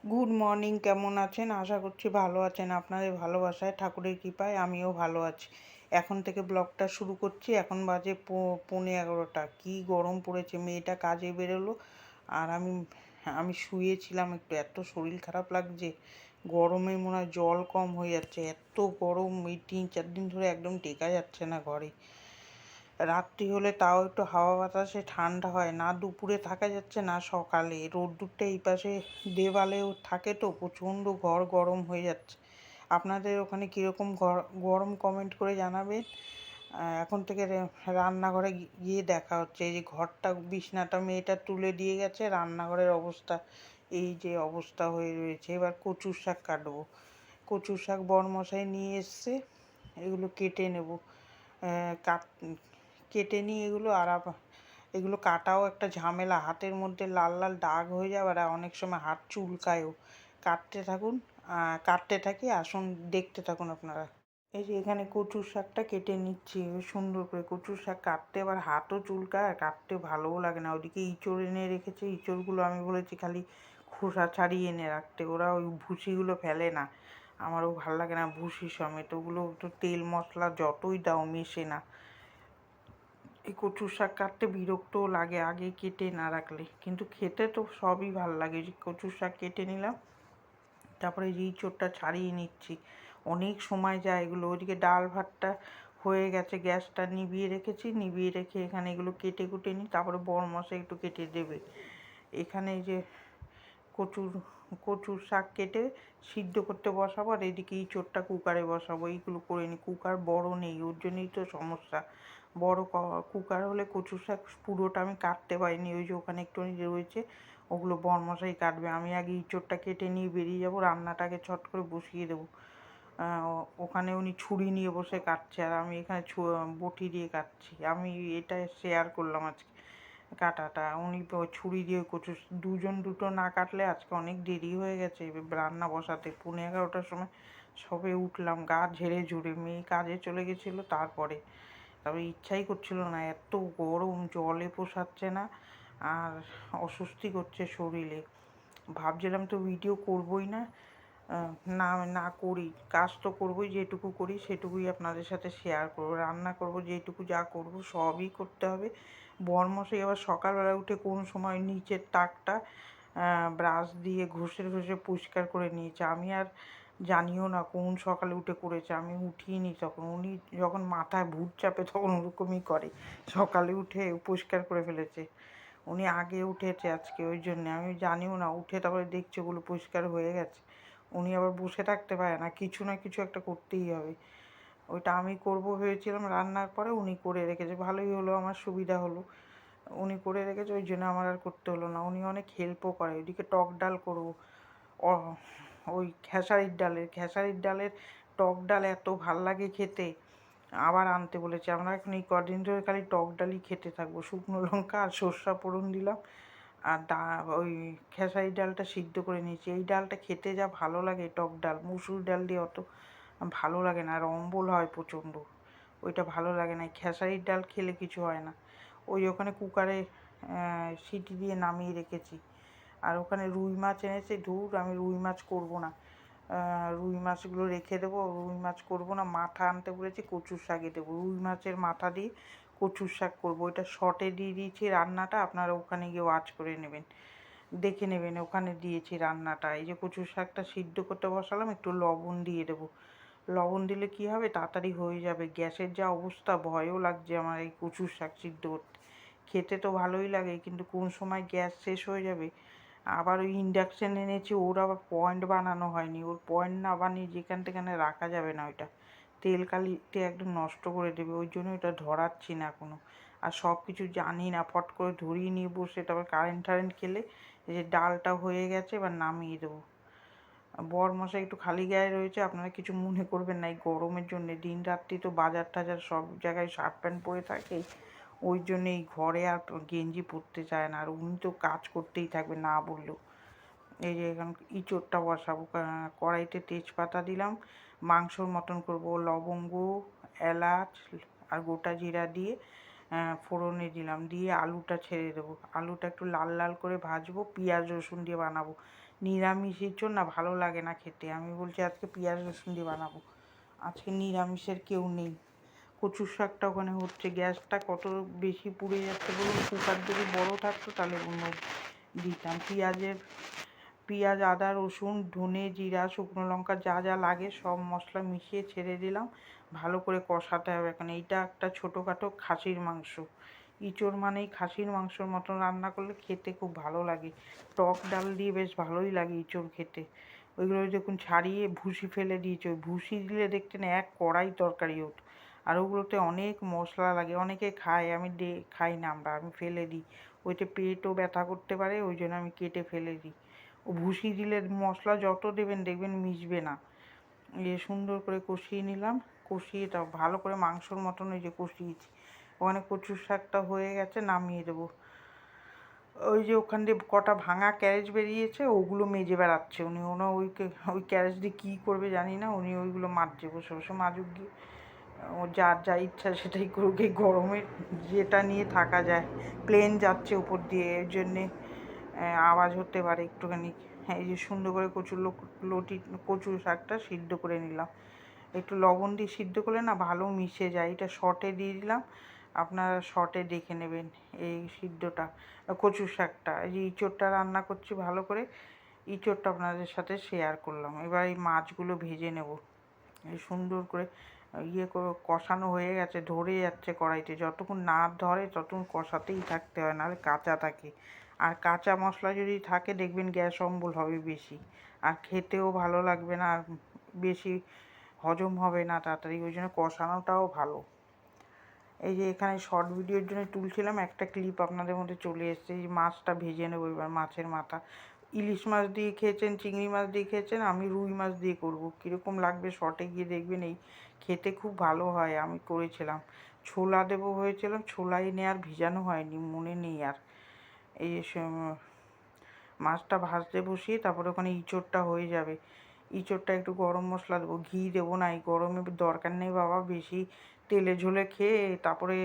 Good morning, কেমন আছেন? আশা করছি ভালো আছেন। আপনাদের ভালোবাসায়, ঠাকুরের কৃপায় আমিও ভালো আছি। এখন থেকে ব্লগটা শুরু করছি। এখন বাজে 11:15। কী গরম পড়েছে! মেয়েটা কাজে বেরোলো আর আমি আমি শুয়েছিলাম একটু। এত শরীর খারাপ লাগছে, গরমে মনে হয় জল কম হয়ে যাচ্ছে। এত গরম, এই 3-4 দিন ধরে একদম টেকা যাচ্ছে না ঘরে। রাত্রি হলে তাও একটু হাওয়া বাতাসে ঠান্ডা হয়, না দুপুরে থাকা যাচ্ছে না সকালে। রোদ্দুরটা এই পাশে দেওয়ালেও থাকে তো প্রচণ্ড ঘর গরম হয়ে যাচ্ছে। আপনাদের ওখানে কীরকম গরম কমেন্ট করে জানাবেন। এখন থেকে রান্নাঘরে গিয়ে দেখা হচ্ছে। এই যে ঘরটা, বিছনাটা মেয়েটা তুলে দিয়ে গেছে, রান্নাঘরের অবস্থা এই যে অবস্থা হয়ে রয়েছে। এবার কচুর শাক কাটবো। কচুর শাক বড়মশাই নিয়ে এসছে, এগুলো কেটে নেব। কাট কেটে নিই এগুলো। আর এগুলো কাটাও একটা ঝামেলা, হাতের মধ্যে লাল লাল দাগ হয়ে যাবে আর অনেক সময় হাত চুলকায়ও। কাটতে থাকি, আসুন দেখতে থাকুন আপনারা। এই যে এখানে কচুর শাকটা কেটে নিচ্ছি সুন্দর করে। কচুর শাক কাটতে আবার হাতও চুলকায় আর কাটতে ভালোও লাগে না। ওইদিকে ইঁচড় এনে রেখেছে, ইঁচড়গুলো আমি বলেছি খালি খোসা ছাড়িয়ে এনে রাখতে, ওরা ওই ভুসিগুলো ফেলে না। আমারও ভালো লাগে না ভুসি সমেত, ওগুলো তো তেল মশলা যতই দাও মেশে না। এই কচুর শাক কাটতে বিরক্তও লাগে আগে কেটে না রাখলে, কিন্তু খেতে তো সবই ভালো লাগে। যে কচুর শাক কেটে নিলাম, তারপরে যে ইঁচড়টা ছাড়িয়ে নিচ্ছি। অনেক সময় যায় এগুলো। ওইদিকে ডাল ভাতটা হয়ে গেছে, গ্যাসটা নিভিয়ে রেখেছি। নিভিয়ে রেখে এখানে এগুলো কেটে কুটে নিই, তারপরে বড়মশাই একটু কেটে দেবে। এখানে এই যে কচুর কচুর শাক কেটে সিদ্ধ করতে বসাবো, আর এদিকে ইঁচড়টা কুকারে বসাবো। এইগুলো করে নিই। কুকার বড় নেই, ওর জন্যই তো সমস্যা। বড় কুকার হলে কচুর শাক পুরোটা আমি কাটতে পারিনি, ওই যে ওখানে একটু রয়েছে, ওগুলো বড়মশাই কাটবে। আমি আগে ইঁচড়টা কেটে নিয়ে বেরিয়ে যাব, রান্নাটাকে ছট করে বসিয়ে দেবো। ওখানে উনি ছুরি নিয়ে বসে কাটছে আর আমি এখানে বটি দিয়ে কাটছি। আমি এটা শেয়ার করলাম আজকে কাটাটা। উনি ছুরি দিয়ে কচু, দুজন দুটো না কাটলে আজকে অনেক দেরি হয়ে গেছে রান্না বসাতে। 11:30টার সময় সবে উঠলাম, গা ঝেড়ে ঝুড়ে। মেয়ে কাজে চলে গেছিলো, তারপরে ইচ্ছাই করছিল না, এত গরম, জলে পোষাচ্ছে না আর অস্বস্তি করছে শরীরে। ভাবছিলাম তো ভিডিও করবই না, না না করি, কাজ তো করবোই, যেটুকু করি সেটুকুই আপনাদের সাথে শেয়ার করবো। রান্না করব, যেটুকু যা করব সবই করতে হবে। বরমশাই আবার সকালবেলা উঠে কোন সময় নিচের তাকটা ব্রাশ দিয়ে ঘষে ঘষে পরিষ্কার করে নিয়েছে। আমি আর জানিও না কোন সকালে উঠে করেছে, আমি উঠিনি তখন। উনি যখন মাথায় ভূত চাপে তখন ওরকমই করে, সকালে উঠে পরিষ্কার করে ফেলেছে। উনি আগে উঠেছে আজকে, ওই জন্যে আমি জানিও না। উঠে তারপরে দেখছে ওগুলো পরিষ্কার হয়ে গেছে। উনি আবার বসে থাকতে পারে না, কিছু না কিছু একটা করতেই হবে। ওইটা আমি করব ভেবেছিলাম, রান্নার পরে উনি করে রেখেছে। ভালোই হলো, আমার সুবিধা হলো। উনি করে রেখেছে, ওই জন্য আমার আর করতে হলো না। উনি অনেক হেল্পও করে। ওইদিকে টক ডাল করবো, ওই খেসারির ডালের টক ডাল এত ভাল লাগে খেতে। আবার আনতে বলেছে। আমরা এখন এই কদিন ধরে খালি টক ডালই খেতে থাকবো। শুকনো লঙ্কা আর সর্ষা ফোড়ন দিলাম, আর ওই খেসারির ডালটা সিদ্ধ করে নিয়েছি। এই ডালটা খেতে যা ভালো লাগে, টক ডাল। মুসুর ডাল দিয়ে অত ভালো লাগে না, আর অম্বল হয় প্রচণ্ড, ওইটা ভালো লাগে না। খেসারির ডাল খেলে কিছু হয় না। ওই ওখানে কুকারে সিটি দিয়ে নামিয়ে রেখেছি। আর ওখানে রুই মাছ এনেছে। ধুর, আমি রুই মাছ করবো না, রুই মাছগুলো রেখে দেবো। রুই মাছ করবো না, মাথা আনতে বলেছি, কচুর শাকে দেবো। রুই মাছের মাথা দিয়ে কচুর শাক করবো। ওইটা শর্টে দিয়ে দিয়েছি রান্নাটা, আপনারা ওখানে গিয়ে ওয়াচ করে নেবেন, দেখে নেবেন, ওখানে দিয়েছি রান্নাটা। এই যে কচুর শাকটা সিদ্ধ করতে বসালাম, একটু লবণ দিয়ে দেবো। লবণ দিলে কি হবে, তাড়াতাড়ি হয়ে যাবে। গ্যাসের যা অবস্থা, ভয়ও লাগছে আমার এই কচুর শাক সিদ্ধ করতে। খেতে তো ভালোই লাগে, কিন্তু কোন সময় গ্যাস শেষ হয়ে যাবে। আবার ওই ইন্ডাকশান এনেছি, ওর আবার পয়েন্ট বানানো হয়নি। ওর পয়েন্ট না বানিয়ে যেখান সেখানে রাখা যাবে না, ওইটা তেল কালিতে একদম নষ্ট করে দেবে। ওই জন্য ওইটা ধরাচ্ছি না এখনও। আর সব কিছু জানি না, ফট করে ধরিয়ে নিয়ে বসে তারপর কারেন্ট খেলে। এই যে ডালটা হয়ে গেছে, এবার নামিয়ে দেবো। বরমশাই একটু খালি গায়ে রয়েছে, আপনারা কিছু মনে করবেন না। এই গরমের জন্যে দিন রাত্রি তো বাজার টাজার সব জায়গায় শার্ট প্যান্ট পরে থাকে, ওই জন্যে এই ঘরে আর গেঞ্জি পরতে চায় না। আর উনি তো কাজ করতেই থাকবে না বললেও। এই যে এখন ইঁচড়টা বসাবো, কড়াইতে তেজপাতা দিলাম, মাংসর মতন করব। লবঙ্গ, এলাচ আর গোটা জিরা দিয়ে ফোড়নে দিলাম, দিয়ে আলুটা ছেড়ে দেবো। আলুটা একটু লাল লাল করে ভাজবো, পেঁয়াজ রসুন দিয়ে বানাবো। নিরামিষ ইঁচড় না ভালো লাগে না খেতে। আমি বলছি আজকে পেঁয়াজ রসুন দিয়ে বানাবো, আজকে নিরামিষের কেউ নেই। কচুর শাকটা ওখানে হচ্ছে, গ্যাসটা কত বেশি পুড়ে যাচ্ছে বলুন। কুকার যদি বড়ো থাকতো তাহলে অন্য দিতাম। পেঁয়াজ আদা রসুন ধনে জিরা শুকনো লঙ্কা যা যা লাগে সব মশলা মিশিয়ে ছেড়ে দিলাম, ভালো করে কষাতে হবে। এখন এইটা একটা ছোটোখাটো খাসির মাংস, ইঁচড় মানেই খাসির মাংসর মতন রান্না করলে খেতে খুব ভালো লাগে। টক ডাল দিয়ে বেশ ভালোই লাগে ইঁচড় খেতে। ওইগুলো যখন ছাড়িয়ে ভুসি ফেলে দিয়েছে, ওই ভুসি দিলে দেখতেন এক কড়াই তরকারি হতো। আর ওগুলোতে অনেক মশলা লাগে, অনেকে খায়, আমি খাই না, আমি ফেলে দিই। ওইতে পেটও ব্যথা করতে পারে, ওই জন্য আমি কেটে ফেলে দিই। ও ভুসি দিলে মশলা যত দেবেন দেখবেন মিশবে না। সুন্দর করে কষিয়ে নিলাম, কষিয়ে তাও ভালো করে মাংসর মতন ওই যে কষিয়েছি। ওখানে কচুর শাকটা হয়ে গেছে, নামিয়ে দেবো। ওই যে ওখান দিয়ে কটা ভাঙা ক্যারেজ বেরিয়েছে, ওগুলো মেজে বেড়াচ্ছে উনি। ওই ক্যারেজ দিয়ে কী করবে জানি না, উনি ওইগুলো মাজছে, বসে বসে মাজুক গিয়ে। ও যার যা ইচ্ছা সেটাই করুক। এই গরমে যেটা নিয়ে থাকা যায়। প্লেন যাচ্ছে উপর দিয়ে, এর জন্যে আওয়াজ হতে পারে একটুখানি। হ্যাঁ, এই যে সুন্দর করে কচুর শাকটা সিদ্ধ করে নিলাম। একটু লবণ দিয়ে সিদ্ধ করলে না ভালো মিশে যায়। এটা শর্টে দিয়ে দিলাম, আপনারা শর্টে দেখে নেবেন এই সিদ্ধটা। কচুর শাকটা, এই যে ইঁচড়টা রান্না করছি ভালো করে, ইঁচড়টা আপনাদের সাথে শেয়ার করলাম। এবার এই মাছগুলো ভেজে নেব। এই সুন্দর করে করে কষানো হয়ে গেছে, ধরে যাচ্ছে কড়াইতে। যতক্ষণ না ধরে ততক্ষণ কষাতেই থাকতে হয়, নাহলে কাঁচা থাকে। আর কাঁচা মশলা যদি থাকে দেখবেন গ্যাস অম্বল হবে বেশি, আর খেতেও ভালো লাগবে না, আর বেশি হজম হবে না তাড়াতাড়ি। ওই জন্য কষানোটাও ভালো। এই যে এখানে শর্ট ভিডিওর জন্য তুলছিলাম, একটা ক্লিপ আপনাদের মধ্যে চলে এসেছে। এই মাছটা ভেজে নেবো এবার, মাছের মাথা। ইলিশ মাছ দিয়ে খেয়েছেন, চিংড়ি মাছ দিয়ে খেয়েছেন, আমি রুই মাছ দিয়ে করব। কীরকম লাগবে শর্টে গিয়ে দেখবেন। এই খেতে খুব ভালো হয়, আমি করেছিলাম। ছোলা দেবো হয়েছিলাম, ছোলাই এনে আর ভিজানো হয়নি, মনে নেই আর। এই মাছটা ভাজতে বসিয়ে তারপরে ওখানে ইঁচড়টা হয়ে যাবে। ইঁচড়টা একটু গরম মশলা দেবো, ঘি দেবো না, এই গরমে দরকার নেই বাবা বেশি তেলে ঝোলে খেয়ে, তারপরে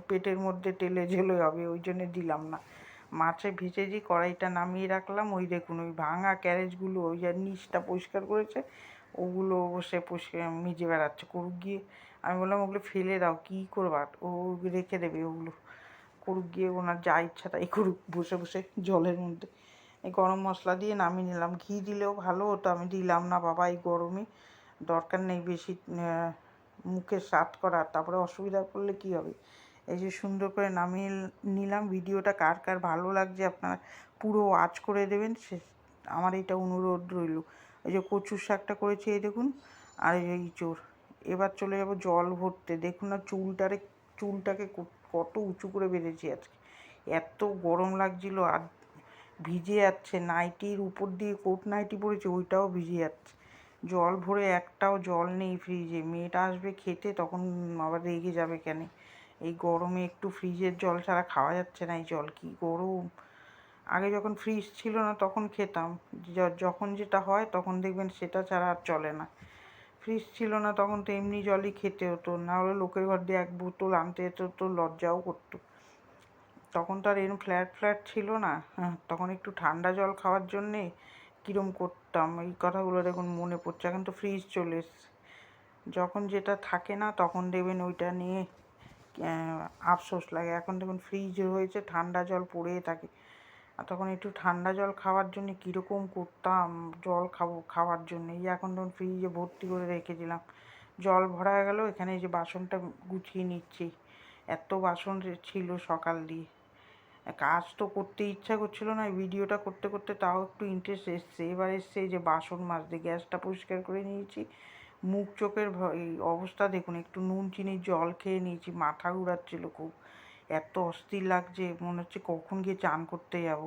পেটের মধ্যে তেলে ঝোলে হবে, ওই জন্যে দিলাম না। মাছে ভেজেছি, কড়াইটা নামিয়ে রাখলাম। ওই দেখুন ওই ভাঙা ক্যারেজগুলো, ওই যে নিচটা পরিষ্কার করেছে, ওগুলো বসে মেজে বেড়াচ্ছে, করুক গিয়ে। আমি বললাম ওগুলো ফেলে দাও, কী করবার, ও রেখে দেবে ওগুলো, করুক গিয়ে, ওনার যা ইচ্ছা তাই করুক বসে বসে জলের মধ্যে। এই গরম মশলা দিয়ে নামিয়ে নিলাম। ঘি দিলেও ভালো হতো, আমি দিলাম না বাবা, এই গরমে দরকার নেই বেশি মুখের স্বাদ করার, তারপরে অসুবিধা করলে কী হবে। এই যে সুন্দর করে নামিয়ে নিলাম। ভিডিওটা কার কার ভালো লাগছে আপনারা পুরো ওয়াচ করে দেবেন, আমার এটা অনুরোধ রইল। এই যে কচুর শাকটা করেছি এই দেখুন, আর এই যে ইঁচড়। এবার চলে যাব জল ভরতে। দেখুন না চুলটাকে কত উঁচু করে বেঁধেছি আজকে, এত গরম লাগছিল। আর ভিজে যাচ্ছে, নাইটির উপর দিয়ে কোট নাইটি পরেছে, ওইটাও ভিজে যাচ্ছে। জল ভরে একটাও জল নেই ফ্রিজে। মেয়েটা আসবে খেতে, তখন আবার রেগে যাবে কেন। এই গরমে একটু ফ্রিজের জল ছাড়া খাওয়া যাচ্ছে না। এই জল কি গরম। আগে যখন ফ্রিজ ছিল না তখন খেতাম, যখন যেটা হয় তখন দেখবেন সেটা ছাড়া আর চলে না। ফ্রিজ ছিল না তখন তো এমনি জলই খেতে হতো, না হলে লোকের ঘর দিয়ে 1 বোতল আনতে যেতে হতো, লজ্জাও করতো। তখন তো আর এরকম ফ্ল্যাট ছিল না। হ্যাঁ, তখন একটু ঠান্ডা জল খাওয়ার জন্যে কীরকম করতাম, এই কথাগুলো দেখুন মনে পড়ছে। এখন তো ফ্রিজ চলে এসছে, যখন যেটা থাকে না তখন দেখবেন ওইটা নিয়ে আফসোস লাগে। এখন দেখুন ফ্রিজ হয়েছে, ঠান্ডা জল পড়েই থাকে। আর তখন একটু ঠান্ডা জল খাওয়ার জন্যে কীরকম করতাম, জল খাওয়ার জন্যে। এই এখন তখন ফ্রিজে ভর্তি করে রেখে দিলাম। জল ভরা গেল, এখানে এই যে বাসনটা গুছিয়ে নিচ্ছি। এত বাসন ছিল সকাল দিয়ে, কাজ তো করতে ইচ্ছা করছিল না, ভিডিওটা করতে করতে তাও একটু ইন্টারেস্ট এসছে। এবার এসছে এই যে বাসন মাজতে, গ্যাসটা পরিষ্কার করে নিয়েছি। মুখ চোখের এই অবস্থা দেখুন, একটু নুন চিনির জল খেয়ে নিয়েছি, মাথা ঘুরাচ্ছিল খুব, এত অস্থির লাগছে, মনে হচ্ছে কখন গিয়ে চান করতে যাব।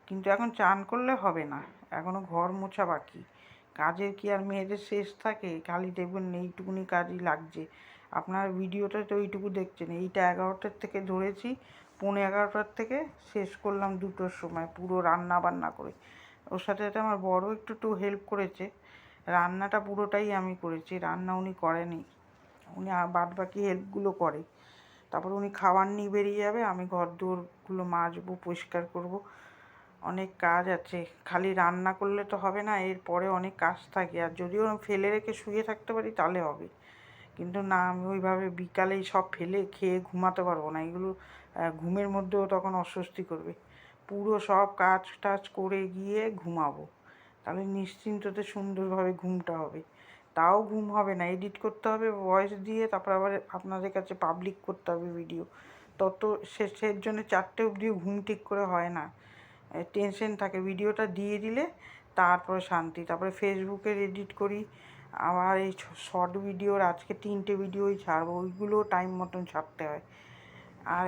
কিন্তু এখন চান করলে হবে না, এখনও ঘর মোছা বাকি। কাজের কি আর মেয়েদের শেষ থাকে, খালি দেখবেন এইটুকুনি কাজই লাগছে। আপনার ভিডিওটা তো এইটুকু দেখছেন, এইটা 11টার থেকে ধরেছি, 11:15 থেকে শেষ করলাম 2টোর সময়, পুরো রান্না বান্না করে। ওর সাথে সাথে আমার বড়ও একটু হেল্প করেছে। রান্নাটা পুরোটাই আমি করেছি, রান্না উনি করেনি, উনি বাদ বাকি হেল্পগুলো করে। তারপর উনি খাবার নিয়ে বেরিয়ে যাবে, আমি ঘর দুয়ারগুলো মাজবো, পরিষ্কার করব। অনেক কাজ আছে, খালি রান্না করলে তো হবে না, এরপরে অনেক কাজ থাকে। আর যদিও ফেলে রেখে শুয়ে থাকতে পারি তাহলে হবে, কিন্তু না, আমি ওইভাবে বিকালেই সব ফেলে খেয়ে ঘুমাতে পারবো না। এগুলো ঘুমের মধ্যেও তখন অস্বস্তি করবে। পুরো সব কাজ টাজ করে গিয়ে ঘুমাবো, তাহলে নিশ্চিন্ততে সুন্দরভাবে ঘুমটা হবে। তাও ঘুম হবে না, এডিট করতে হবে ভয়েস দিয়ে, তারপর আবার আপনাদের কাছে পাবলিক করতে হবে ভিডিও। তত শেষের জন্য 4টে অবধিও ঘুম ঠিক করে হয় না, টেনশন থাকে। ভিডিওটা দিয়ে দিলে তারপরে শান্তি। তারপরে ফেসবুকের এডিট করি, আবার এই শর্ট ভিডিওর আজকে 3টে ভিডিওই ছাড়বো, ওইগুলো টাইম মতন ছাড়তে হয়। আর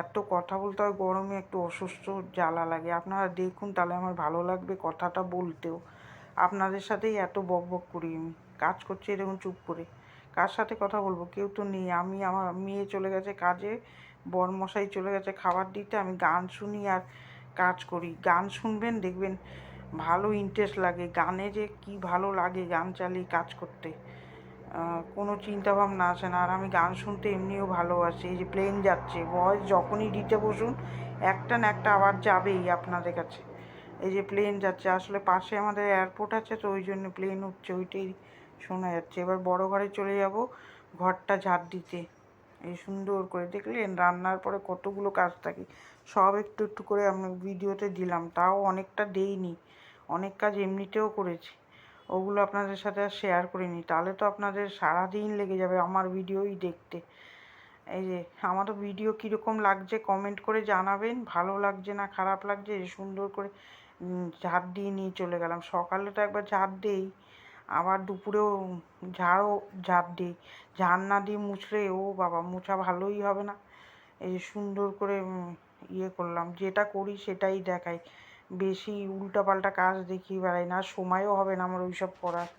এত কথা বলতে হয় গরমে, একটু অসুস্থ জ্বালা লাগে। আপনারা দেখুন, তাহলে আমার ভালো লাগবে কথাটা বলতেও। আপনাদের সাথেই এত বক বক করি, আমি কাজ করছি এরকম চুপ করে, কার সাথে কথা বলবো, কেউ তো নেই। আমার মেয়ে চলে গেছে কাজে, বরমশাই চলে গেছে খাবার দিতে, আমি গান শুনি আর কাজ করি। গান শুনবেন, দেখবেন ভালো ইন্টারেস্ট লাগে গানে, যে কি ভালো লাগে গান চালিয়ে কাজ করতে, কোনো চিন্তাভাবনা আসে না। আর আমি গান শুনতে এমনিও ভালোবাসি। এই যে প্লেন যাচ্ছে, ভয়েস যখনই দিতে বসুন একটা না একটা আবার যাবেই আপনাদের কাছে। এই যে প্লেন যাচ্ছে, আসলে পাশে আমাদের এয়ারপোর্ট আছে, তো ওই জন্য প্লেন উঠছে, ওইটাই শোনা যাচ্ছে। এবার বড় ঘরে চলে যাব ঘরটা ঝাড় দিতে। এই সুন্দর করে দেখলেন, রান্নার পরে কতগুলো কাজ থাকে, সব একটু একটু করে আমি ভিডিওতে দিলাম, তাও অনেকটা দেইনি, অনেক কাজ এমনিতেও করেছি, ওগুলো আপনাদের সাথে আর শেয়ার করিনি। তাহলে তো আপনাদের সারাদিন লেগে যাবে আমার ভিডিওই দেখতে। এই যে আমারও ভিডিও কীরকম লাগছে কমেন্ট করে জানাবেন, ভালো লাগছে না খারাপ লাগছে। সুন্দর করে ঝাড় দিয়ে নিয়ে চলে গেলাম। সকালে তো একবার ঝাড় দেই, আবার দুপুরেও ঝাড় দিই। ঝাড় না দিয়ে মুছলে ও বাবা, মোছা ভালোই হবে না। এই যে সুন্দর করে ইয়ে করলাম, যেটা করি সেটাই দেখাই, বেশি উল্টাপাল্টা কাজ দেখিয়ে বেড়াই না, সময়ও হবে না আমার ওইসব করার।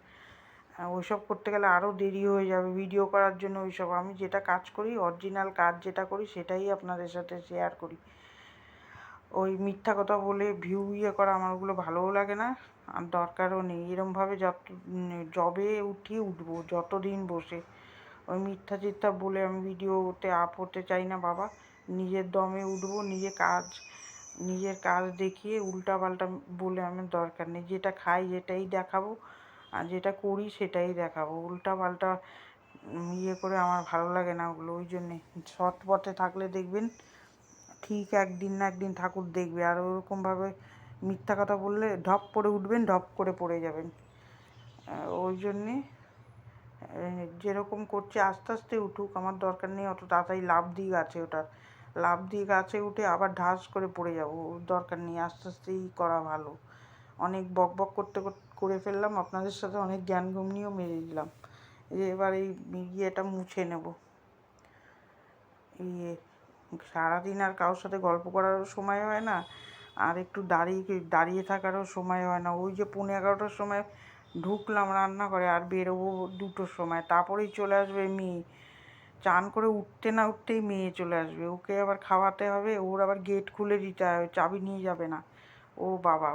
ওইসব করতে গেলে আরও দেরি হয়ে যাবে ভিডিও করার জন্য। ওইসব আমি যেটা কাজ করি, অরিজিনাল কাজ যেটা করি সেটাই আপনাদের সাথে শেয়ার করি। ওই মিথ্যা কথা বলে ভিউ ইয়ে করা আমার ওগুলো ভালোও লাগে না, আর দরকারও নেই। এরমভাবে জবে উঠবো যতদিন বসে, ওই মিথ্যা চিথ্যা বলে আমি ভিডিওতে আপ হতে চাই না বাবা। নিজের দমে উঠবো, নিজের কাজ দেখিয়ে উল্টাপাল্টা বলে আমার দরকার নেই। যেটা খাই যেটাই দেখাবো, আর যেটা করি সেটাই দেখাবো। উল্টাপাল্টা ইয়ে করে আমার ভালো লাগে না ওগুলো। ওই জন্যে সৎ পথে থাকলে দেখবেন ঠিক একদিন না একদিন ঠাকুর দেখবে। আর ওরকমভাবে মিথ্যা কথা বললে ঢপ করে উঠবেন, ঢপ করে পড়ে যাবেন। ওই জন্যে যেরকম করছে আস্তে আস্তে উঠুক, আমার দরকার নেই অত তাড়াতাড়ি লাফ দিয়ে গাছে ওঠার। লাফ দিয়ে গাছে উঠে আবার ঢাস করে পড়ে যাব, দরকার নেই, আস্তে আস্তেই করা ভালো। অনেক বক বক করে ফেললাম, আপনাদের সাথে অনেক জ্ঞান ঘুমনিও মেরে দিলাম। এবার এই ইয়েটা মুছে নেব। ইয়ে সারাদিন আর কারোর সাথে গল্প করারও সময় হয় না, আর একটু দাঁড়িয়ে থাকারও সময় হয় না। ওই যে 11:30টার সময় ঢুকলাম রান্নাঘরে, আর বেরোবো 2টোর সময়, তারপরেই চলে আসবে মেয়ে। চান করে উঠতে না উঠতেই মেয়ে চলে আসবে, ওকে আবার খাওয়াতে হবে, ওর আবার গেট খুলে দিতে হবে, চাবি নিয়ে যাবে না। ও বাবা,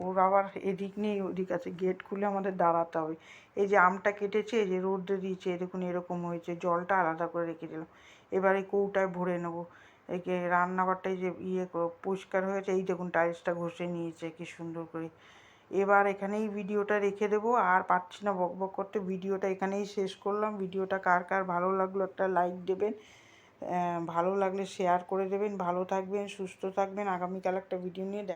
ওর আবার এদিক নেই ওদিক আছে, গেট খুলে আমাদের দাঁড়াতে হবে। এই যে আমটা কেটেছে, এই যে রোদ্রে দিয়েছে, দেখুন এরকম হয়েছে, জলটা আলাদা করে রেখে দিলাম। এবারে কৌটায় ভরে নেবো। একে রান্নাঘরটাই যে পরিষ্কার হয়েছে, এই দেখুন টাইলসটা ঘষে নিয়েছে কি সুন্দর করে। এবার এখানেই ভিডিওটা রেখে দেবো, আর পারছি না বক বক করতে। ভিডিওটা এখানেই শেষ করলাম। ভিডিওটা কার কার ভালো লাগলো একটা লাইক দেবেন, ভালো লাগলে শেয়ার করে দেবেন। ভালো থাকবেন, সুস্থ থাকবেন। আগামীকাল একটা ভিডিও নিয়ে